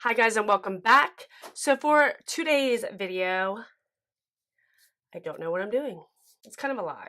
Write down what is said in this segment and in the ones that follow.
Hi guys and welcome back. So for today's video, I don't know what I'm doing. It's kind of a lie.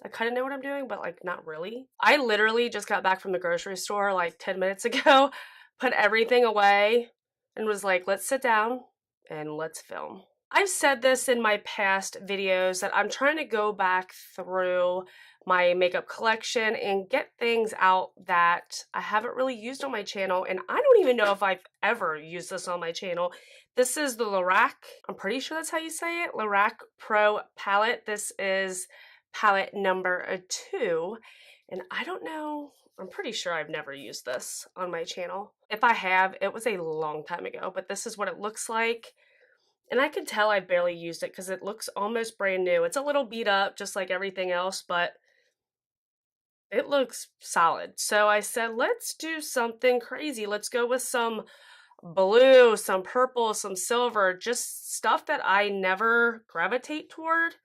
I kind of know what I'm doing, but like not really. I literally just got back from the grocery store like 10 minutes ago, put everything away and was like, let's sit down and let's film. I've said this in my past videos that I'm trying to go back through my makeup collection and get things out that I haven't really used on my channel, and I don't even know if I've ever used this on my channel. This is the Lorac, I'm pretty sure that's how you say it, Lorac Pro palette. This is palette number 2, and I don't know, I'm pretty sure I've never used this on my channel. If I have, it was a long time ago, but this is what it looks like. And I can tell I barely used it because it looks almost brand new. It's a little beat up just like everything else, but it looks solid. So I said, let's do something crazy. Let's go with some blue, some purple, some silver, just stuff that I never gravitate toward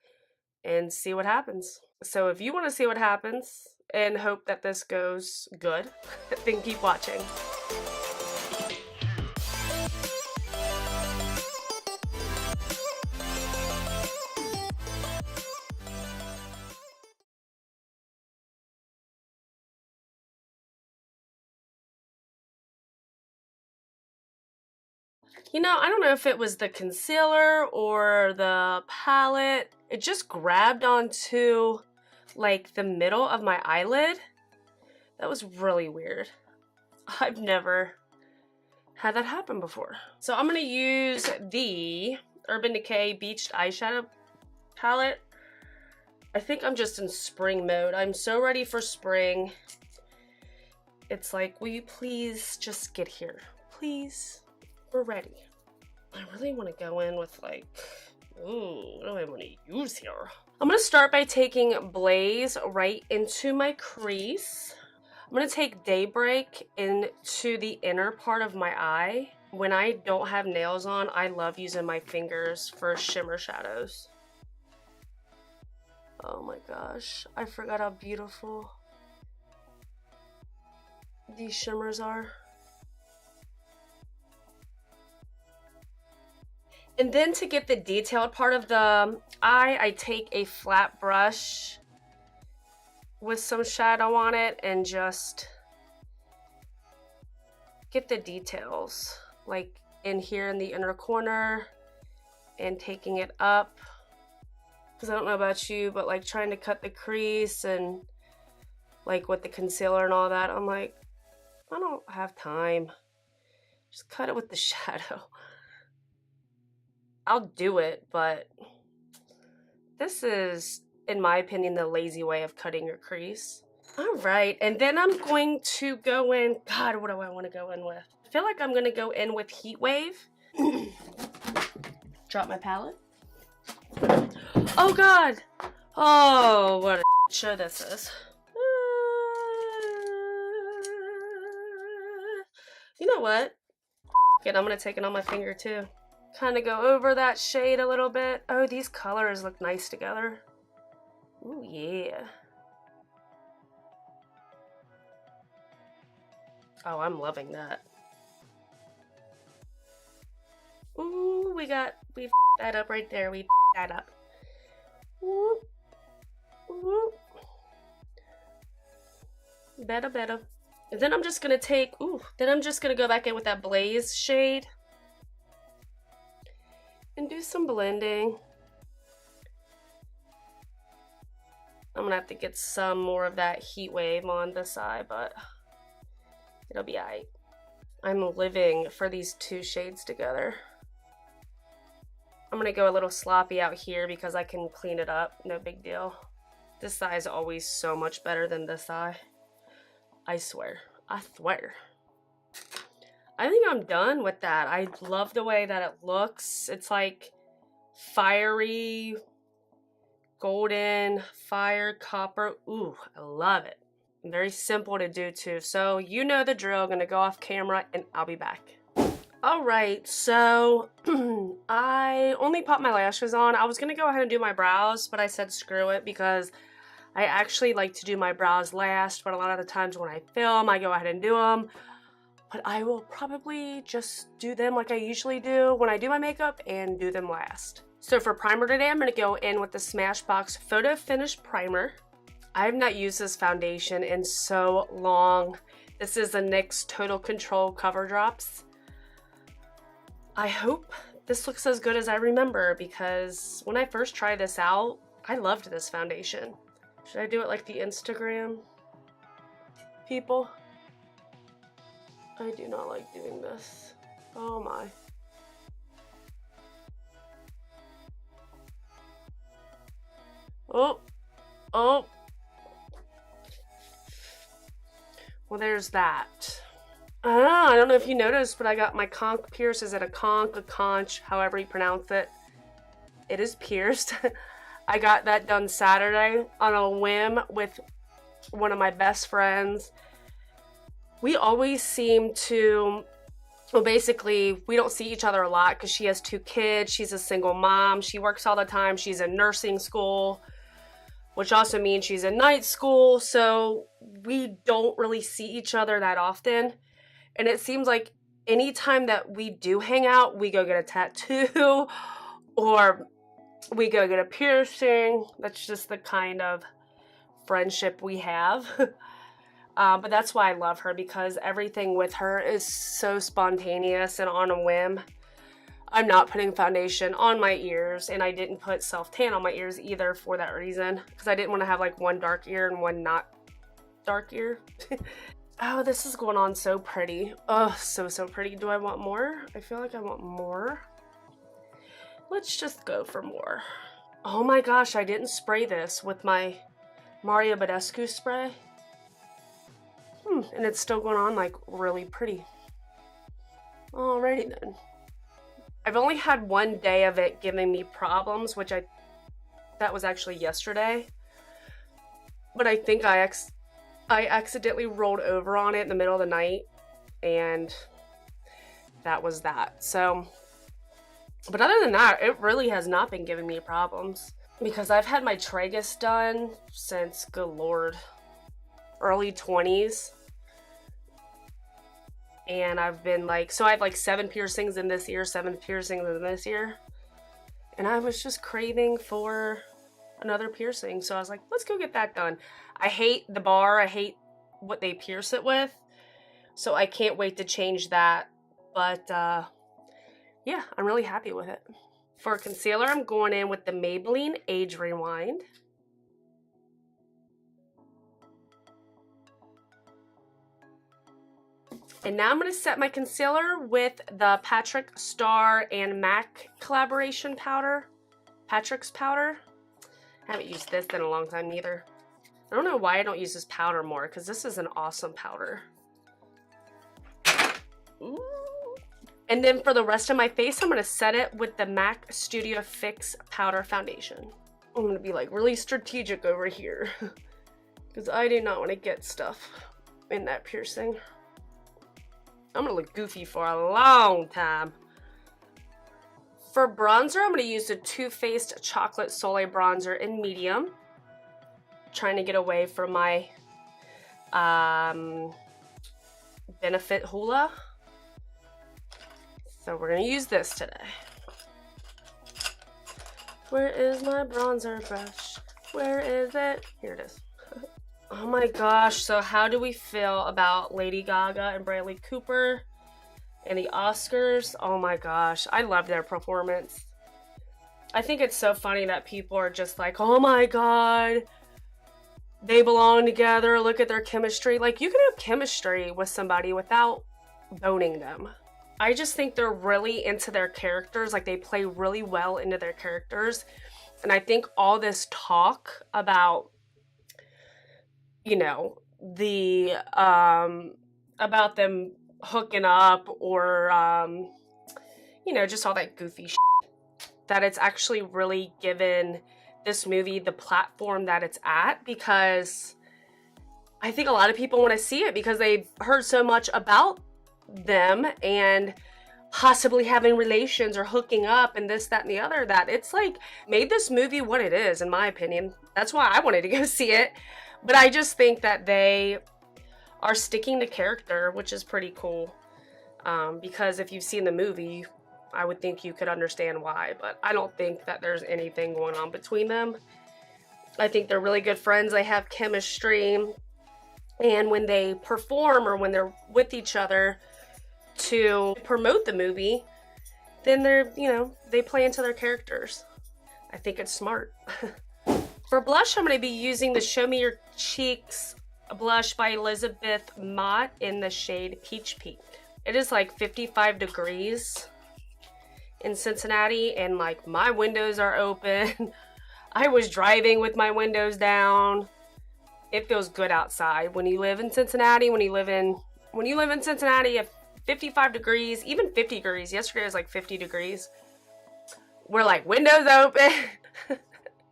and see what happens. So if you want to see what happens and hope that this goes good, then keep watching. You know, I don't know if it was the concealer or the palette. It just grabbed onto like the middle of my eyelid. That was really weird. I've never had that happen before. So I'm gonna use the Urban Decay Beached Eyeshadow palette. I think I'm just in spring mode. I'm so ready for spring. It's like, will you please just get here? Please. We're ready. I really want to go in with like, ooh, what do I want to use here? I'm going to start by taking Blaze right into my crease. I'm going to take Daybreak into the inner part of my eye. When I don't have nails on, I love using my fingers for shimmer shadows. Oh my gosh, I forgot how beautiful these shimmers are. And then to get the detailed part of the eye, I take a flat brush with some shadow on it and just get the details, like in here in the inner corner and taking it up. Because I don't know about you, but like trying to cut the crease and like with the concealer and all that, I'm like, I don't have time. Just cut it with the shadow. I'll do it, but this is, in my opinion, the lazy way of cutting your crease. All right, and then I'm going to go in, God, what do I want to go in with? I feel like I'm going to go in with Heat Wave. Drop my palette. Oh, God. Oh, what a show this is. You know what? I'm going to take it on my finger, too. Kind of go over that shade a little bit. Oh, these colors look nice together. Ooh, yeah. Oh, I'm loving that. Ooh, we f***ed that up right there. We f***ed that up. Ooh. Ooh. Better. And then I'm just gonna take, then I'm just gonna go back in with that Blaze shade and do some blending. I'm gonna have to get some more of that Heat Wave on this eye, but it'll be alright. I'm living for these two shades together. I'm gonna go a little sloppy out here because I can clean it up, no big deal. This eye is always so much better than this eye. I swear. I swear. I think I'm done with that. I love the way that it looks. It's like fiery, golden, fire, copper. Ooh, I love it. Very simple to do too. So you know the drill. I'm gonna go off camera and I'll be back. All right, so I only popped my lashes on. I was gonna go ahead and do my brows, but I said screw it because I actually like to do my brows last, but a lot of the times when I film, I go ahead and do them. but I will probably just do them like I usually do when I do my makeup and do them last. So for primer today, I'm going to go in with the Smashbox Photo Finish Primer. I have not used this foundation in so long. This is the NYX Total Control Cover Drops. I hope this looks as good as I remember, because when I first tried this out, I loved this foundation. Should I do it like the Instagram people? I do not like doing this. Oh my. Oh. Oh. Well, there's that. I don't know if you noticed, but I got my conch pierced. Is it a conch, however you pronounce it? It is pierced. I got that done Saturday on a whim with one of my best friends. We always seem to, well, basically, we don't see each other a lot because she has 2 kids. She's a single mom. She works all the time. She's in nursing school, which also means she's in night school. So we don't really see each other that often. And it seems like anytime that we do hang out, we go get a tattoo or we go get a piercing. That's just the kind of friendship we have. But that's why I love her, because everything with her is so spontaneous and on a whim. I'm not putting foundation on my ears, and I didn't put self-tan on my ears either for that reason, because I didn't want to have like one dark ear and one not dark ear. Oh, this is going on so pretty. Oh, so pretty. Do I want more? I feel like I want more. Let's just go for more. Oh my gosh, I didn't spray this with my Mario Badescu spray. And it's still going on like really pretty. Alrighty then. I've only had one day of it giving me problems, which that was actually yesterday. But I think I accidentally rolled over on it in the middle of the night, and that was that. So, but other than that, it really has not been giving me problems, because I've had my tragus done since, good lord, early 20s. And I've been like, so I have like 7 piercings in this ear, 7 piercings in this ear. And I was just craving for another piercing. So I was like, let's go get that done. I hate the bar. I hate what they pierce it with. So I can't wait to change that. But yeah, I'm really happy with it. For concealer, I'm going in with the Maybelline Age Rewind. And now I'm going to set my concealer with the Patrick Star and MAC collaboration powder. Patrick's powder. I haven't used this in a long time either. I don't know why I don't use this powder more, because this is an awesome powder. Ooh. And then for the rest of my face, I'm going to set it with the MAC Studio Fix Powder Foundation. I'm going to be like really strategic over here, because I do not want to get stuff in that piercing. I'm going to look goofy for a long time. For bronzer, I'm going to use the Too Faced Chocolate Soleil Bronzer in medium. Trying to get away from my Benefit Hoola. So we're going to use this today. Where is my bronzer brush? Where is it? Here it is. Oh my gosh, so how do we feel about Lady Gaga and Bradley Cooper and the Oscars? Oh my gosh, I love their performance. I think it's so funny that people are just like, oh my god, they belong together, look at their chemistry. Like, you can have chemistry with somebody without boning them. I just think they're really into their characters, like they play really well into their characters. And I think all this talk about, you know, the about them hooking up or you know, just all that goofy shit, that it's actually really given this movie the platform that it's at, because I think a lot of people want to see it because they've heard so much about them and possibly having relations or hooking up and this, that, and the other, that it's like made this movie what it is, in my opinion. That's why I wanted to go see it. But I just think that they are sticking to character, which is pretty cool. Because if you've seen the movie, I would think you could understand why, but I don't think that there's anything going on between them. I think they're really good friends. They have chemistry, and when they perform or when they're with each other to promote the movie, then they're, you know, they play into their characters. I think it's smart. For blush, I'm going to be using the Show Me Your Cheeks blush by Elizabeth Mott in the shade Peach Pink. It is like 55 degrees in Cincinnati, and like my windows are open. I was driving with my windows down. It feels good outside when you live in Cincinnati. When you live in Cincinnati at 55 degrees, even 50 degrees. Yesterday was like 50 degrees. We're like windows open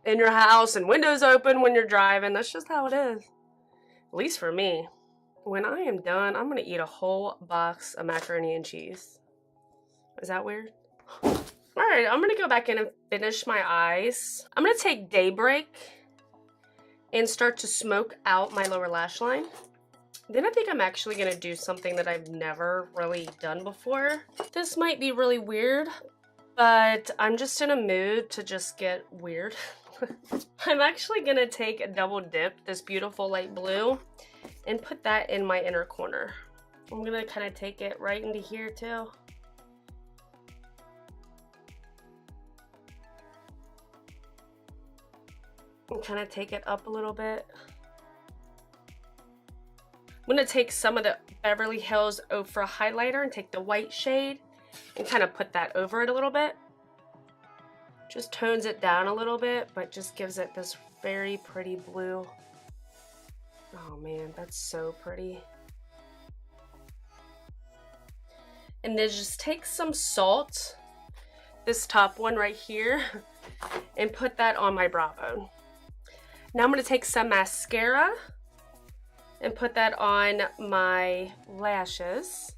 in your house and windows open when you're driving. That's just how it is. At least for me. When I am done, I'm gonna eat a whole box of macaroni and cheese. Is that weird? Alright, I'm gonna go back in and finish my eyes. I'm gonna take Daybreak and start to smoke out my lower lash line. Then I think I'm actually gonna do something that I've never really done before. This might be really weird, but I'm just in a mood to just get weird. I'm actually gonna take a double dip, this beautiful light blue, and put that in my inner corner. I'm gonna kind of take it right into here too. And kind of take it up a little bit. I'm gonna take some of the Beverly Hills Ofra highlighter and take the white shade and kind of put that over it a little bit. Just tones it down a little bit, but just gives it this very pretty blue. Oh man, that's so pretty. And then just take some salt, this top one right here, and put that on my brow bone. Now I'm going to take some mascara and put that on my lashes.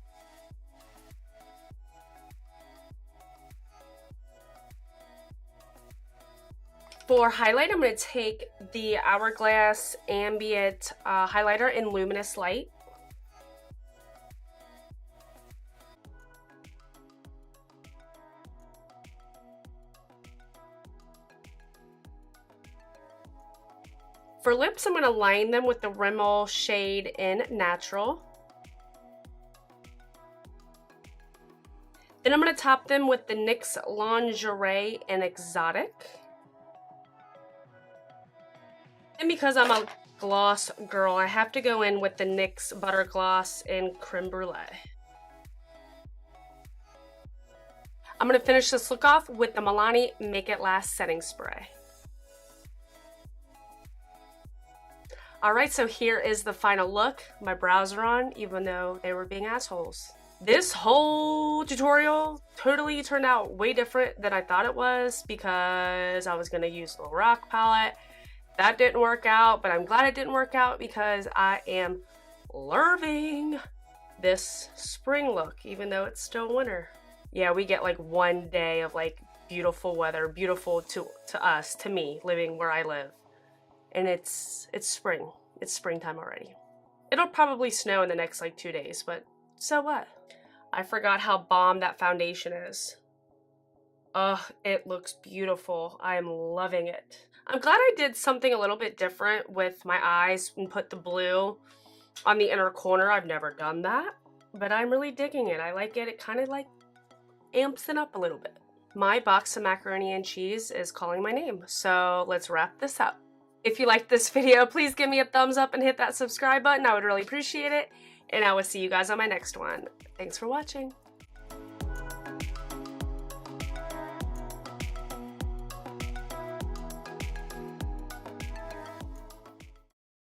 For highlight, I'm going to take the Hourglass Ambient highlighter in Luminous Light. For lips, I'm going to line them with the Rimmel shade in Natural. Then I'm going to top them with the NYX Lingerie in Exotic. And because I'm a gloss girl, I have to go in with the NYX Butter Gloss in Creme Brulee. I'm going to finish this look off with the Milani Make It Last Setting Spray. Alright, so here is the final look. My brows are on, even though they were being assholes. This whole tutorial totally turned out way different than I thought it was because I was going to use the Lorac palette. That didn't work out, but I'm glad it didn't work out because I am loving this spring look, even though it's still winter. Yeah, we get like one day of like beautiful weather, beautiful to us, to me, living where I live. And it's spring. It's springtime already. It'll probably snow in the next like 2 days, but so what? I forgot how bomb that foundation is. Ugh, it looks beautiful. I am loving it. I'm glad I did something a little bit different with my eyes and put the blue on the inner corner. I've never done that, but I'm really digging it. I like it. It kind of like amps it up a little bit. My box of macaroni and cheese is calling my name, so let's wrap this up. If you liked this video, please give me a thumbs up and hit that subscribe button. I would really appreciate it. And I will see you guys on my next one. Thanks for watching.